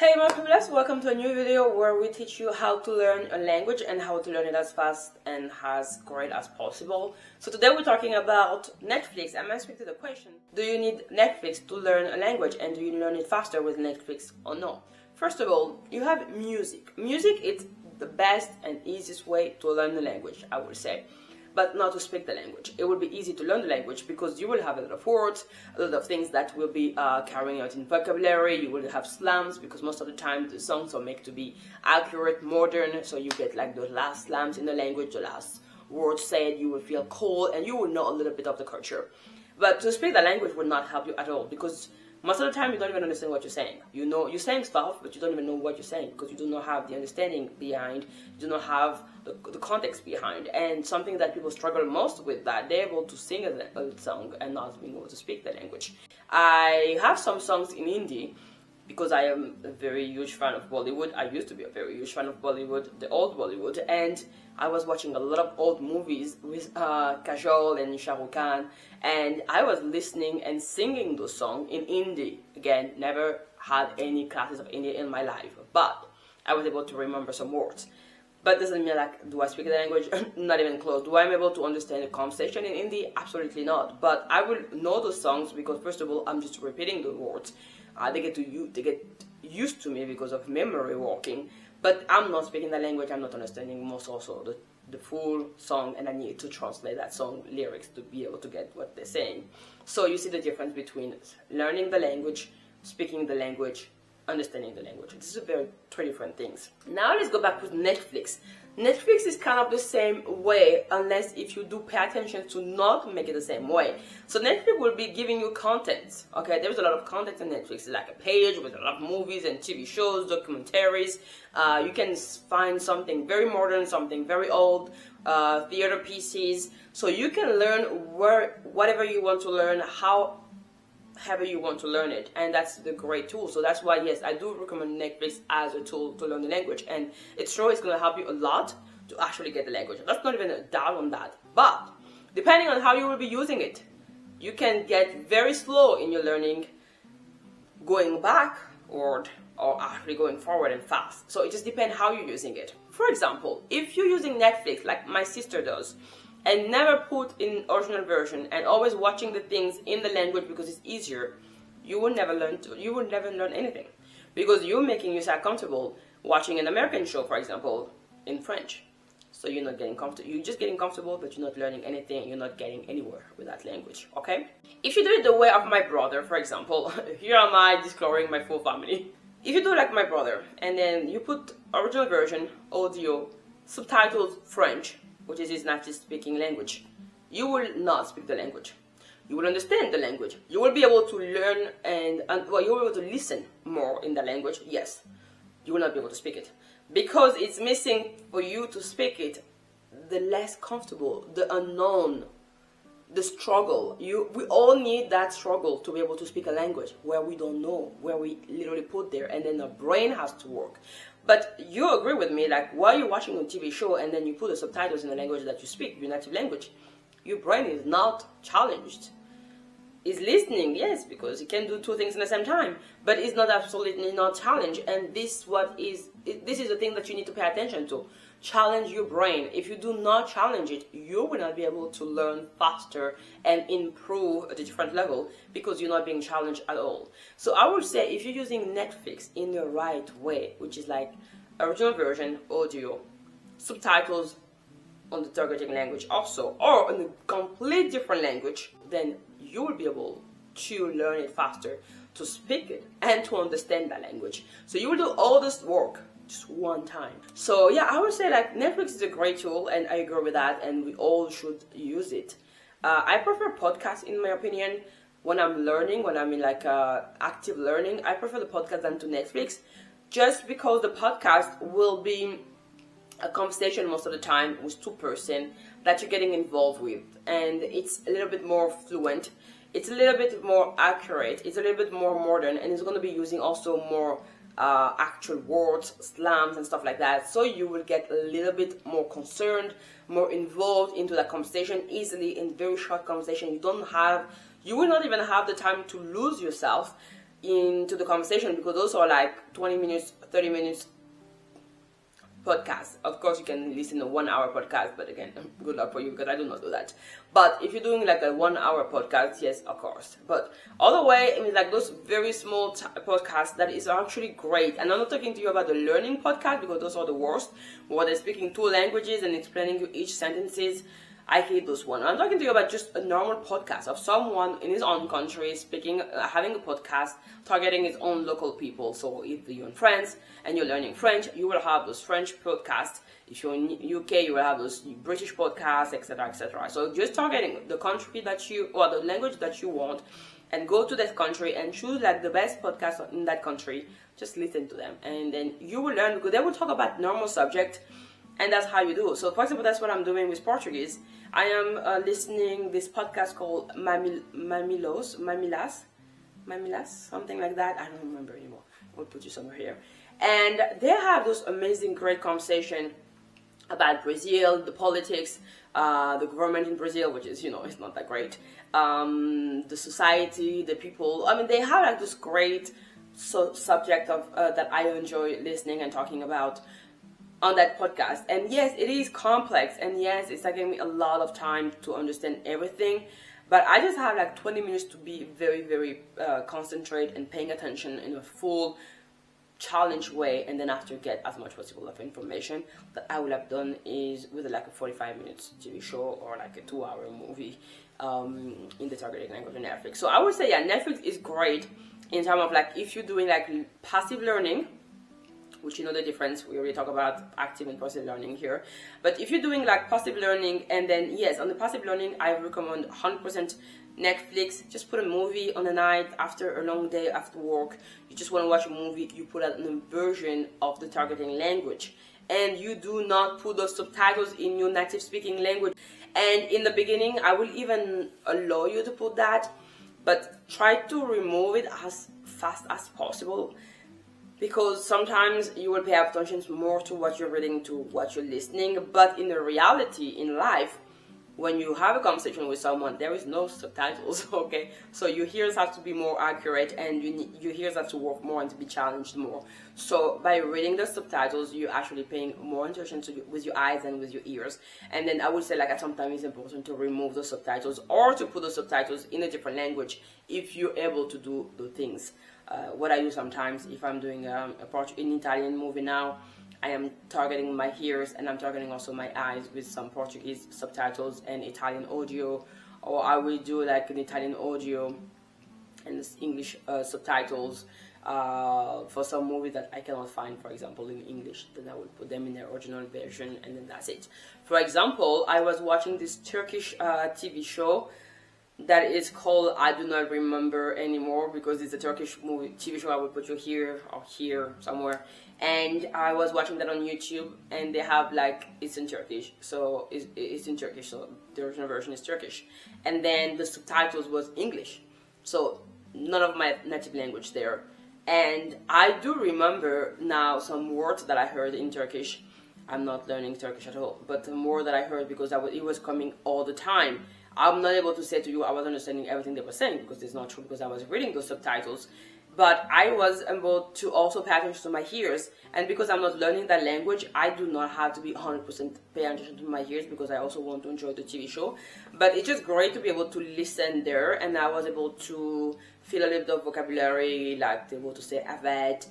Hey my populace, welcome to a new video where we teach you how to learn a language and how to learn it as fast and as great as possible. So today we're talking about Netflix. I'm asking you the question, do you need Netflix to learn a language and do you learn it faster with Netflix or no? First of all, you have music. Music is the best and easiest way to learn the language, I would say. But not to speak the language. It will be easy to learn the language because you will have a lot of words, a lot of things that will be carrying out in vocabulary. You will have slams because most of the time the songs are made to be accurate, modern, so you get like the last slams in the language, the last words said, you will feel cool and you will know a little bit of the culture. But to speak the language will not help you at all because most of the time you don't even understand what you're saying. You know, you're saying stuff, but you don't even know what you're saying because you do not have the understanding behind, you do not have the context behind. And something that people struggle most with, that they're able to sing a song and not being able to speak the language. I have some songs in Hindi because I am a very huge fan of Bollywood. I used to be a very huge fan of Bollywood, the old Bollywood, and I was watching a lot of old movies with Kajol and Shah Rukh Khan, and I was listening and singing those songs in Hindi. Again, never had any classes of Hindi in my life, but I was able to remember some words. But doesn't mean like, do I speak the language? Not even close. Do I am able to understand the conversation in Hindi? Absolutely not. But I will know those songs because first of all, I'm just repeating the words. They get used to me because of memory working. But I'm not speaking the language. I'm not understanding most also the full song, and I need to translate that song lyrics to be able to get what they're saying. So you see the difference between learning the language, speaking the language, understanding the language. These are three different things. Now let's go back with Netflix. Netflix is kind of the same way, unless if you do pay attention to not make it the same way. So Netflix will be giving you content. Okay, there's a lot of content on Netflix. It's like a page with a lot of movies and TV shows, documentaries. You can find something very modern, something very old, theater pieces. So you can learn whatever you want to learn, however you want to learn it, and that's the great tool. So that's why, yes, I do recommend Netflix as a tool to learn the language, and it's sure it's going to help you a lot to actually get the language. That's not even a doubt on that. But depending on how you will be using it, you can get very slow in your learning, going back or actually going forward and fast. So it just depends how you're using it. For example, if you're using Netflix like my sister does, and never put in original version and always watching the things in the language because it's easier, you will never learn anything because you're making yourself comfortable watching an American show, for example, in French. So you're not getting comfortable. You're just getting comfortable, but you're not learning anything. You're not getting anywhere with that language. Okay? If you do it the way of my brother, for example, here am I disclosing my full family. If you do like my brother and then you put original version, audio, subtitles French, which is his native speaking language, you will not speak the language. You will understand the language. You will be able to learn and you will be able to listen more in the language, yes. You will not be able to speak it. Because it's missing for you to speak it, the less comfortable, the unknown, the struggle. We all need that struggle to be able to speak a language where we don't know, where we literally put there, and then the brain has to work. But you agree with me, like while you're watching a TV show and then you put the subtitles in the language that you speak, your native language, your brain is not challenged. It's listening, yes, because it can do two things at the same time, but it's not absolutely not challenged. And this is the thing that you need to pay attention to. Challenge your brain. If you do not challenge it, you will not be able to learn faster and improve at a different level because you're not being challenged at all. So I would say if you're using Netflix in the right way, which is like original version, audio, subtitles on the targeting language also, or in a complete different language, then you will be able to learn it faster, to speak it, and to understand that language. So you will do all this work just one time. So yeah, I would say like Netflix is a great tool and I agree with that and we all should use it. I prefer podcasts in my opinion when I'm learning, when I'm in like active learning. I prefer the podcast than to Netflix just because the podcast will be a conversation most of the time with two person that you're getting involved with, and it's a little bit more fluent, it's a little bit more accurate, it's a little bit more modern, and it's going to be using also more actual words, slams and stuff like that, so you will get a little bit more concerned, more involved into that conversation easily in very short conversation. You will not even have the time to lose yourself into the conversation, because those are like 20 minutes, 30 minutes podcast. Of course, you can listen to 1 hour podcast, but again, good luck for you, because I do not do that. But if you're doing like a 1 hour podcast, yes, of course. But other way, I mean, like those very small podcasts, that is actually great. And I'm not talking to you about the learning podcast, because those are the worst, where they're speaking 2 languages and explaining you each sentences. I hate those ones. I'm talking to you about just a normal podcast of someone in his own country speaking, having a podcast, targeting his own local people. So if you're in France and you're learning French, you will have those French podcasts. If you're in UK, you will have those British podcasts, etc., etc. So just targeting the country that you, or the language that you want, and go to that country and choose like the best podcast in that country. Just listen to them, and then you will learn, because they will talk about normal subject. And that's how you do. So, for example, that's what I'm doing with Portuguese. I am listening this podcast called My Populace, something like that. I don't remember anymore. I'll put you somewhere here. And they have those amazing, great conversation about Brazil, the politics, the government in Brazil, which is, it's not that great. The society, the people. I mean, they have like this great subject of that I enjoy listening and talking about on that podcast. And yes, it is complex, and yes, it's taking me a lot of time to understand everything, but I just have like 20 minutes to be very, very concentrate and paying attention in a full challenge way, and then after get as much possible of information that I would have done is with like a 45 minutes TV show or like a 2-hour movie in the targeted language on Netflix. So I would say, yeah, Netflix is great in terms of like if you're doing like passive learning, which you know the difference. We already talk about active and passive learning here. But if you're doing like passive learning, and then yes, on the passive learning, I recommend 100% Netflix. Just put a movie on the night after a long day after work. You just want to watch a movie, you put out a version of the targeting language. And you do not put those subtitles in your native speaking language. And in the beginning, I will even allow you to put that, but try to remove it as fast as possible. Because sometimes you will pay attention more to what you're reading, to what you're listening. But in the reality, in life, when you have a conversation with someone, there is no subtitles, okay? So your ears have to be more accurate, and your ears have to work more and to be challenged more. So by reading the subtitles, you're actually paying more attention with your eyes and with your ears. And then I would say, like, at some time it's important to remove the subtitles or to put the subtitles in a different language if you're able to do the things. What I do sometimes, if I'm doing an Italian movie now, I am targeting my ears and I'm targeting also my eyes with some Portuguese subtitles and Italian audio, or I will do like an Italian audio and English subtitles for some movies that I cannot find, for example, in English. Then I will put them in their original version, and then that's it. For example, I was watching this Turkish TV show that is called, I do not remember anymore because it's a Turkish TV show. I will put you here or here somewhere. And I was watching that on YouTube, and they have like, it's in Turkish, so it's in Turkish, so the original version is Turkish. And then the subtitles was English, so none of my native language there. And I do remember now some words that I heard in Turkish. I'm not learning Turkish at all, but the more that I heard, because it was coming all the time. I'm not able to say to you I was understanding everything they were saying, because it's not true, because I was reading those subtitles. But I was able to also pay attention to my ears. And because I'm not learning that language, I do not have to be 100% pay attention to my ears, because I also want to enjoy the TV show. But it's just great to be able to listen there. And I was able to feel a little bit of vocabulary, like to be able to say avec,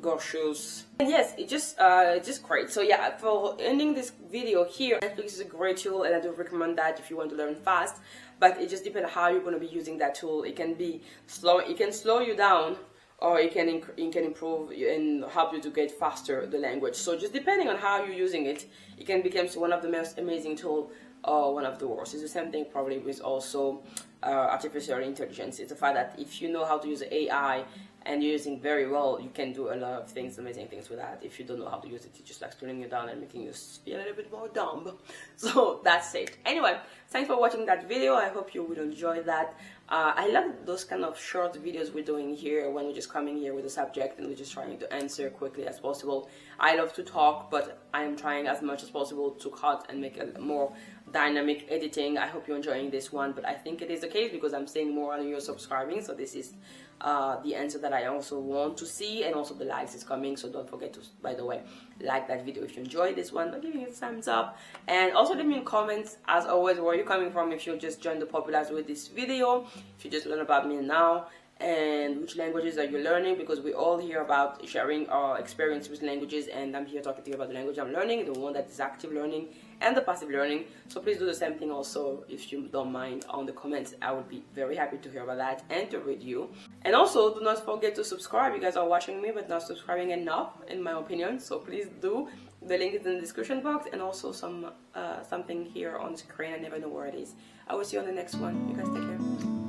gorgeous. And yes, it's just great. So yeah, for ending this video here, Netflix is a great tool, and I do recommend that if you want to learn fast. But it just depends how you're going to be using that tool. It can be slow, it can slow you down, or it can improve and help you to get faster the language. So just depending on how you're using it, it can become one of the most amazing tools or one of the worst. It's the same thing probably with also artificial intelligence. It's the fact that if you know how to use AI and you're using very well, you can do a lot of things, amazing things with that. If you don't know how to use it, it's just like slowing you down and making you feel a little bit more dumb. So that's it. Anyway, thanks for watching that video. I hope you will enjoy that. I love those kind of short videos we're doing here when we're just coming here with a subject and we're just trying to answer quickly as possible. I love to talk, but I am trying as much as possible to cut and make a more dynamic editing. I hope you're enjoying this one, but I think it is the case because I'm seeing more on you subscribing, so this is the answer that I also want to see, and also the likes is coming, so don't forget to, by the way, like that video if you enjoyed this one by giving it a thumbs up, and also leave me in comments as always where you're coming from, if you just joined the Populace with this video, if you just learn about me now, and which languages are you learning, because we all hear about sharing our experience with languages, and I'm here talking to you about the language I'm learning, the one that is active learning and the passive learning. So please do the same thing also if you don't mind on the comments. I would be very happy to hear about that and to read you. And also do not forget to subscribe. You guys are watching me but not subscribing enough in my opinion, so please do. The link is in the description box, and also something here on screen. I never know where it is. I will see you on the next one. You guys take care.